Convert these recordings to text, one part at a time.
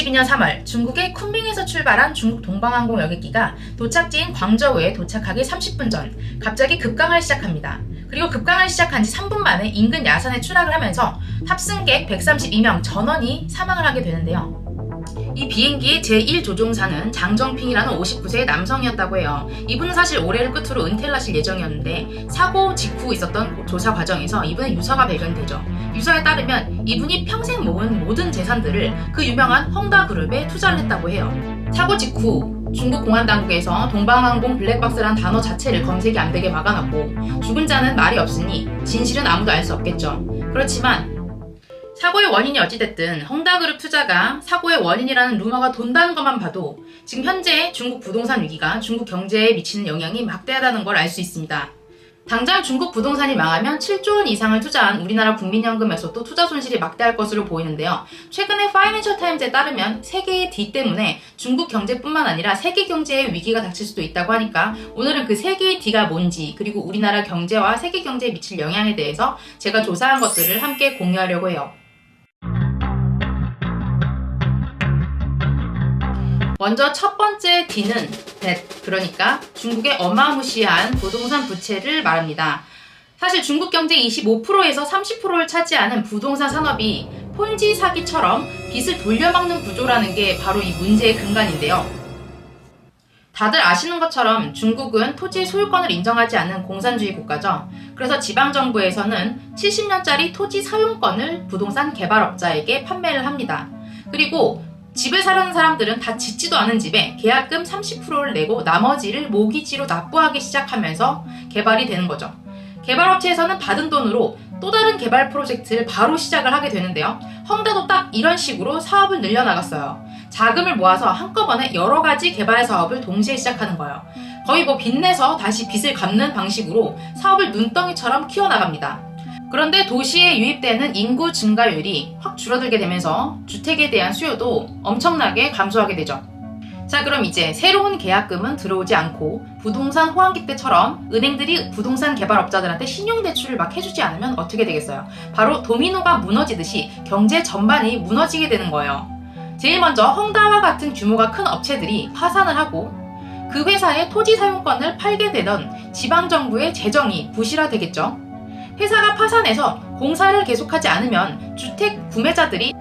2022년 3월 중국의 쿤밍에서 출발한 중국 동방항공 여객기가 도착지인 광저우에 도착하기 30분 전 갑자기 급강을 시작합니다. 그리고 급강을 시작한 지 3분 만에 인근 야산에 추락을 하면서 탑승객 132명 전원이 사망을 하게 되는데요. 이 비행기의 제1조종사는 장정핑이라는 59세의 남성이었다고 해요. 이분은 사실 올해를 끝으로 은퇴를 하실 예정이었는데 사고 직후 있었던 조사 과정에서 이분의 유서가 발견되죠. 유서에 따르면 이분이 평생 모은 모든 재산들을 그 유명한 헝다그룹에 투자를 했다고 해요. 사고 직후 중국 공안당국에서 동방항공 블랙박스라는 단어 자체를 검색이 안 되게 막아놨고 죽은 자는 말이 없으니 진실은 아무도 알 수 없겠죠. 그렇지만 사고의 원인이 어찌됐든 헝다그룹 투자가 사고의 원인이라는 루머가 돈다는 것만 봐도 지금 현재 중국 부동산 위기가 중국 경제에 미치는 영향이 막대하다는 걸 알 수 있습니다. 당장 중국 부동산이 망하면 7조 원 이상을 투자한 우리나라 국민연금에서도 투자 손실이 막대할 것으로 보이는데요. 최근에 파이낸셜 타임즈에 따르면 세계의 D 때문에 중국 경제뿐만 아니라 세계 경제에 위기가 닥칠 수도 있다고 하니까 오늘은 그 세계의 D가 뭔지 그리고 우리나라 경제와 세계 경제에 미칠 영향에 대해서 제가 조사한 것들을 함께 공유하려고 해요. 먼저 첫 번째 D는 debt, 그러니까 중국의 어마무시한 부동산 부채를 말합니다. 사실 중국 경제의 25%에서 30%를 차지하는 부동산 산업이 폰지 사기처럼 빚을 돌려막는 구조라는 게 바로 이 문제의 근간인데요. 다들 아시는 것처럼 중국은 토지 소유권을 인정하지 않는 공산주의 국가죠. 그래서 지방정부에서는 70년짜리 토지 사용권을 부동산 개발업자에게 판매를 합니다. 그리고 집을 사려는 사람들은 다 짓지도 않은 집에 계약금 30%를 내고 나머지를 모기지로 납부하기 시작하면서 개발이 되는 거죠. 개발업체에서는 받은 돈으로 또 다른 개발 프로젝트를 바로 시작을 하게 되는데요. 헝다도 딱 이런 식으로 사업을 늘려나갔어요. 자금을 모아서 한꺼번에 여러 가지 개발 사업을 동시에 시작하는 거예요. 거의 빚내서 다시 빚을 갚는 방식으로 사업을 눈덩이처럼 키워나갑니다. 그런데 도시에 유입되는 인구 증가율이 확 줄어들게 되면서 주택에 대한 수요도 엄청나게 감소하게 되죠. 자, 그럼 이제 새로운 계약금은 들어오지 않고 부동산 호황기 때처럼 은행들이 부동산 개발업자들한테 신용대출을 막 해주지 않으면 어떻게 되겠어요? 바로 도미노가 무너지듯이 경제 전반이 무너지게 되는 거예요. 제일 먼저 헝다와 같은 규모가 큰 업체들이 파산을 하고 그 회사의 토지 사용권을 팔게 되던 지방정부의 재정이 부실화되겠죠. 회사가 파산해서 공사를 계속하지 않으면 주택 구매자들이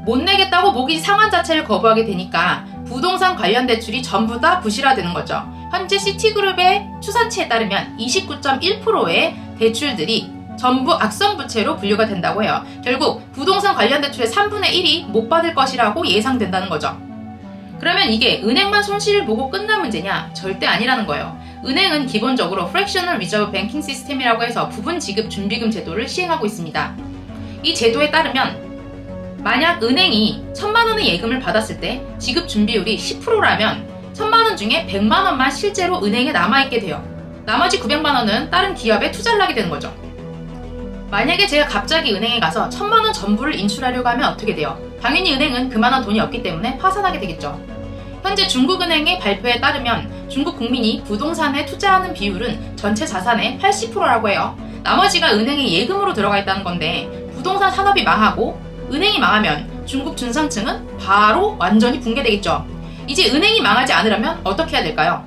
못 내겠다고 모기지 상환 자체를 거부하게 되니까 부동산 관련 대출이 전부 다 부실화되는 거죠. 현재 시티그룹의 추산치에 따르면 29.1%의 대출들이 전부 악성부채로 분류가 된다고 해요. 결국 부동산 관련 대출의 3분의 1이 못 받을 것이라고 예상된다는 거죠. 그러면 이게 은행만 손실을 보고 끝난 문제냐? 절대 아니라는 거예요. 은행은 기본적으로 Fractional Reserve Banking System이라고 해서 부분 지급 준비금 제도를 시행하고 있습니다. 이 제도에 따르면 만약 은행이 1,000만 원의 예금을 받았을 때 지급 준비율이 10%라면 1,000만 원 중에 100만 원만 실제로 은행에 남아있게 돼요. 나머지 900만 원은 다른 기업에 투자를 하게 되는 거죠. 만약에 제가 갑자기 은행에 가서 1,000만 원 전부를 인출하려고 하면 어떻게 돼요? 당연히 은행은 그만한 돈이 없기 때문에 파산하게 되겠죠. 현재 중국은행의 발표에 따르면 중국 국민이 부동산에 투자하는 비율은 전체 자산의 80%라고 해요. 나머지가 은행에 예금으로 들어가 있다는 건데 부동산 산업이 망하고 은행이 망하면 중국 중산층은 바로 완전히 붕괴되겠죠. 이제 은행이 망하지 않으려면 어떻게 해야 될까요?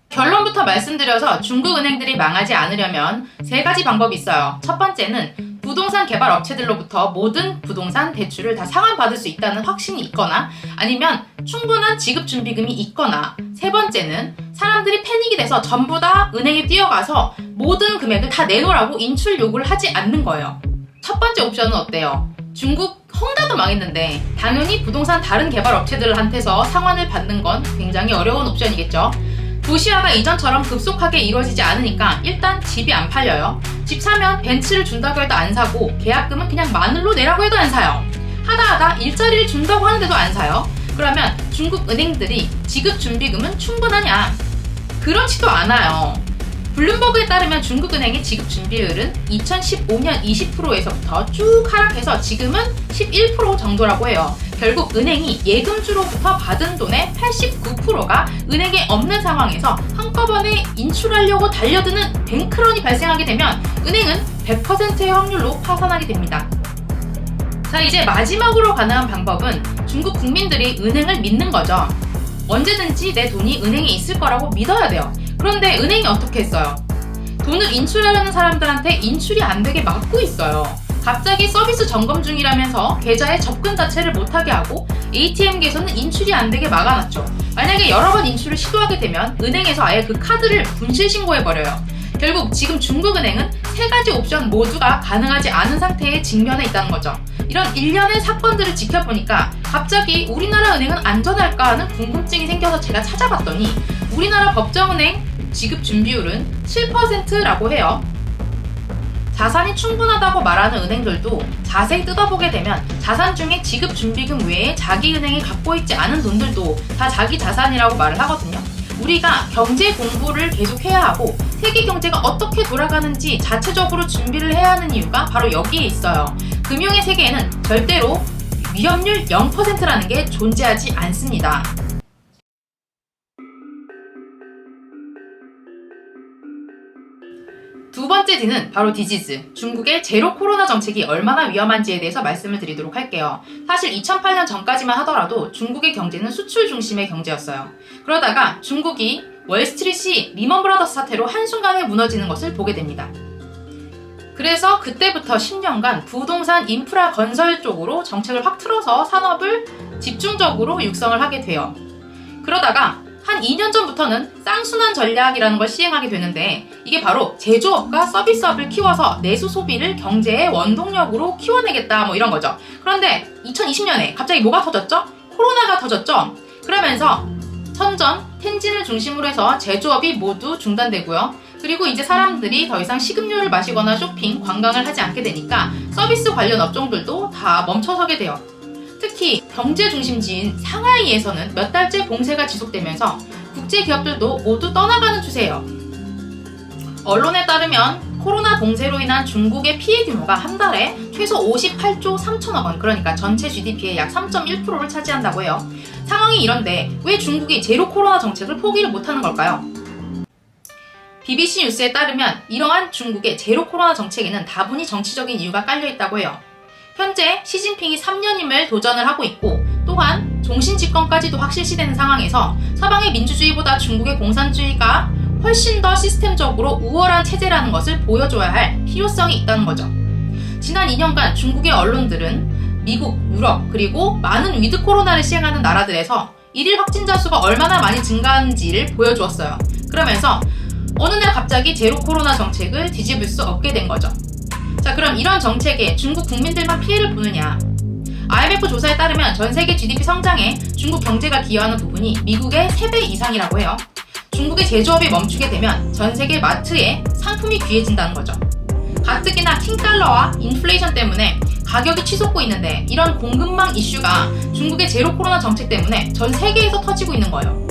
결론부터 말씀드려서 중국 은행들이 망하지 않으려면 3가지 방법이 있어요. 첫 번째는 부동산 개발 업체들로부터 모든 부동산 대출을 다 상환받을 수 있다는 확신이 있거나 아니면 충분한 지급 준비금이 있거나 세 번째는 사람들이 패닉이 돼서 전부 다 은행에 뛰어가서 모든 금액을 다 내놓으라고 인출 요구를 하지 않는 거예요. 첫 번째 옵션은 어때요? 중국 헝다도 망했는데 당연히 부동산 다른 개발 업체들한테서 상환을 받는 건 굉장히 어려운 옵션이겠죠. 도시화가 이전처럼 급속하게 이루어지지 않으니까 일단 집이 안 팔려요. 집 사면 벤츠를 준다고 해도 안 사고 계약금은 그냥 마늘로 내라고 해도 안 사요. 하다 일자리를 준다고 하는데도 안 사요. 그러면 중국 은행들이 지급 준비금은 충분하냐? 그렇지도 않아요. 블룸버그에 따르면 중국은행의 지급 준비율은 2015년 20%에서부터 쭉 하락해서 지금은 11% 정도라고 해요. 결국 은행이 예금주로부터 받은 돈의 89%가 은행에 없는 상황에서 한꺼번에 인출하려고 달려드는 뱅크런이 발생하게 되면 은행은 100%의 확률로 파산하게 됩니다. 자, 이제 마지막으로 가능한 방법은 중국 국민들이 은행을 믿는 거죠. 언제든지 내 돈이 은행에 있을 거라고 믿어야 돼요. 그런데 은행이 어떻게 했어요? 돈을 인출하려는 사람들한테 인출이 안 되게 막고 있어요. 갑자기 서비스 점검 중이라면서 계좌에 접근 자체를 못하게 하고 ATM기에서는 인출이 안 되게 막아놨죠. 만약에 여러 번 인출을 시도하게 되면 은행에서 아예 그 카드를 분실 신고해버려요. 결국 지금 중국은행은 세 가지 옵션 모두가 가능하지 않은 상태에 직면해 있다는 거죠. 이런 일련의 사건들을 지켜보니까 갑자기 우리나라 은행은 안전할까 하는 궁금증이 생겨서 제가 찾아봤더니 우리나라 법정은행 지급 준비율은 7%라고 해요. 자산이 충분하다고 말하는 은행들도 자세히 뜯어보게 되면 자산 중에 지급 준비금 외에 자기 은행이 갖고 있지 않은 돈들도 다 자기 자산이라고 말을 하거든요. 우리가 경제 공부를 계속해야 하고 세계 경제가 어떻게 돌아가는지 자체적으로 준비를 해야 하는 이유가 바로 여기에 있어요. 금융의 세계에는 절대로 위험률 0%라는 게 존재하지 않습니다. 두 번째 D는 바로 디지즈, 중국의 제로 코로나 정책이 얼마나 위험한지에 대해서 말씀을 드리도록 할게요. 사실 2008년 전까지만 하더라도 중국의 경제는 수출 중심의 경제였어요. 그러다가 중국이 월스트리트 리먼 브라더스 사태로 한순간에 무너지는 것을 보게 됩니다. 그래서 그때부터 10년간 부동산 인프라 건설 쪽으로 정책을 확 틀어서 산업을 집중적으로 육성을 하게 돼요. 그러다가 한 2년 전부터는 쌍순환 전략이라는 걸 시행하게 되는데 이게 바로 제조업과 서비스업을 키워서 내수 소비를 경제의 원동력으로 키워내겠다 이런 거죠. 그런데 2020년에 갑자기 뭐가 터졌죠? 코로나가 터졌죠. 그러면서 선전, 텐진을 중심으로 해서 제조업이 모두 중단되고요. 그리고 이제 사람들이 더 이상 식음료를 마시거나 쇼핑, 관광을 하지 않게 되니까 서비스 관련 업종들도 다 멈춰서게 돼요. 특히 경제 중심지인 상하이에서는 몇 달째 봉쇄가 지속되면서 국제 기업들도 모두 떠나가는 추세예요. 언론에 따르면 코로나 봉쇄로 인한 중국의 피해 규모가 한 달에 최소 58조 3천억 원, 그러니까 전체 GDP의 약 3.1%를 차지한다고 해요. 상황이 이런데 왜 중국이 제로 코로나 정책을 포기를 못하는 걸까요? BBC 뉴스에 따르면 이러한 중국의 제로 코로나 정책에는 다분히 정치적인 이유가 깔려있다고 해요. 현재 시진핑이 3년임을 도전을 하고 있고 또한 종신 집권까지도 확실시되는 상황에서 서방의 민주주의보다 중국의 공산주의가 훨씬 더 시스템적으로 우월한 체제라는 것을 보여줘야 할 필요성이 있다는 거죠. 지난 2년간 중국의 언론들은 미국, 유럽, 그리고 많은 위드 코로나를 시행하는 나라들에서 일일 확진자 수가 얼마나 많이 증가하는지를 보여주었어요. 그러면서 어느 날 갑자기 제로 코로나 정책을 뒤집을 수 없게 된 거죠. 자, 그럼 이런 정책에 중국 국민들만 피해를 보느냐? IMF 조사에 따르면 전 세계 GDP 성장에 중국 경제가 기여하는 부분이 미국의 3배 이상이라고 해요. 중국의 제조업이 멈추게 되면 전 세계 마트에 상품이 귀해진다는 거죠. 가뜩이나 킹달러와 인플레이션 때문에 가격이 치솟고 있는데 이런 공급망 이슈가 중국의 제로 코로나 정책 때문에 전 세계에서 터지고 있는 거예요.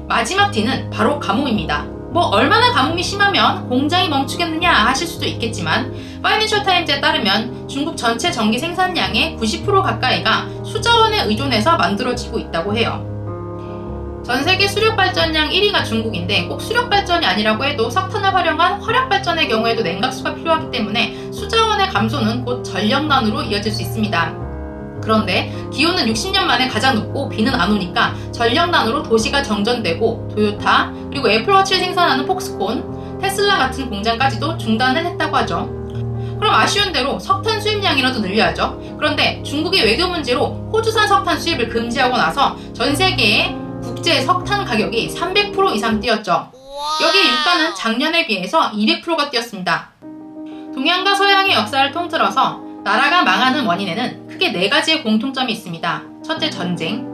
마지막 D는 바로 가뭄입니다. 얼마나 가뭄이 심하면 공장이 멈추겠느냐 하실 수도 있겠지만 파이낸셜 타임즈에 따르면 중국 전체 전기 생산량의 90% 가까이가 수자원에 의존해서 만들어지고 있다고 해요. 전 세계 수력 발전량 1위가 중국인데 꼭 수력 발전이 아니라고 해도 석탄을 활용한 화력 발전의 경우에도 냉각수가 필요하기 때문에 수자원의 감소는 곧 전력난으로 이어질 수 있습니다. 그런데 기온은 60년 만에 가장 높고 비는 안 오니까 전력난으로 도시가 정전되고 토요타 그리고 애플워치를 생산하는 폭스콘, 테슬라 같은 공장까지도 중단을 했다고 하죠. 그럼 아쉬운 대로 석탄 수입량이라도 늘려야죠. 그런데 중국의 외교 문제로 호주산 석탄 수입을 금지하고 나서 전 세계의 국제 석탄 가격이 300% 이상 뛰었죠. 여기에 유가는 작년에 비해서 200%가 뛰었습니다. 동양과 서양의 역사를 통틀어서 나라가 망하는 원인에는 크게 4가지의 공통점이 있습니다. 첫째, 전쟁.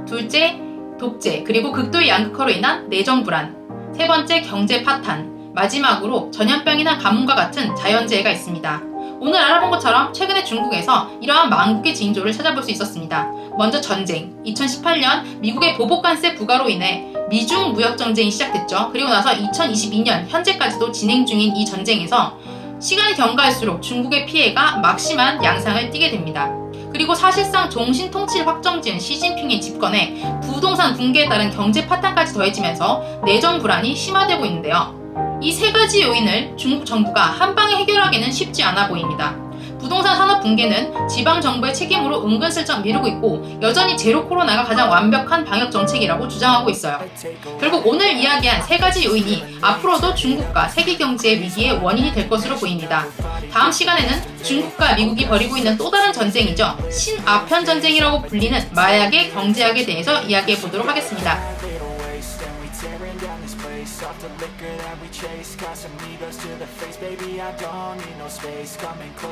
둘째, 독재. 그리고 극도의 양극화로 인한 내정 불안. 세 번째, 경제 파탄. 마지막으로 전염병이나 가뭄과 같은 자연재해가 있습니다. 오늘 알아본 것처럼 최근에 중국에서 이러한 망국의 징조를 찾아볼 수 있었습니다. 먼저 전쟁. 2018년 미국의 보복관세 부과로 인해 미중 무역전쟁이 시작됐죠. 그리고 나서 2022년 현재까지도 진행 중인 이 전쟁에서 시간이 경과할수록 중국의 피해가 막심한 양상을 띠게 됩니다. 그리고 사실상 종신 통치를 확정지은 시진핑의 집권에 부동산 붕괴에 따른 경제 파탄까지 더해지면서 내정 불안이 심화되고 있는데요. 이 세 가지 요인을 중국 정부가 한 방에 해결하기는 쉽지 않아 보입니다. 부동산 산업 붕괴는 지방 정부의 책임으로 은근슬쩍 미루고 있고 여전히 제로 코로나가 가장 완벽한 방역 정책이라고 주장하고 있어요. 결국 오늘 이야기한 세 가지 요인이 앞으로도 중국과 세계 경제의 위기의 원인이 될 것으로 보입니다. 다음 시간에는 중국과 미국이 벌이고 있는 또 다른 전쟁이죠. 신아편 전쟁이라고 불리는 마약의 경제학에 대해서 이야기해 보도록 하겠습니다. Off the liquor that we chase, got some egos to the face, baby I don't need no space, coming close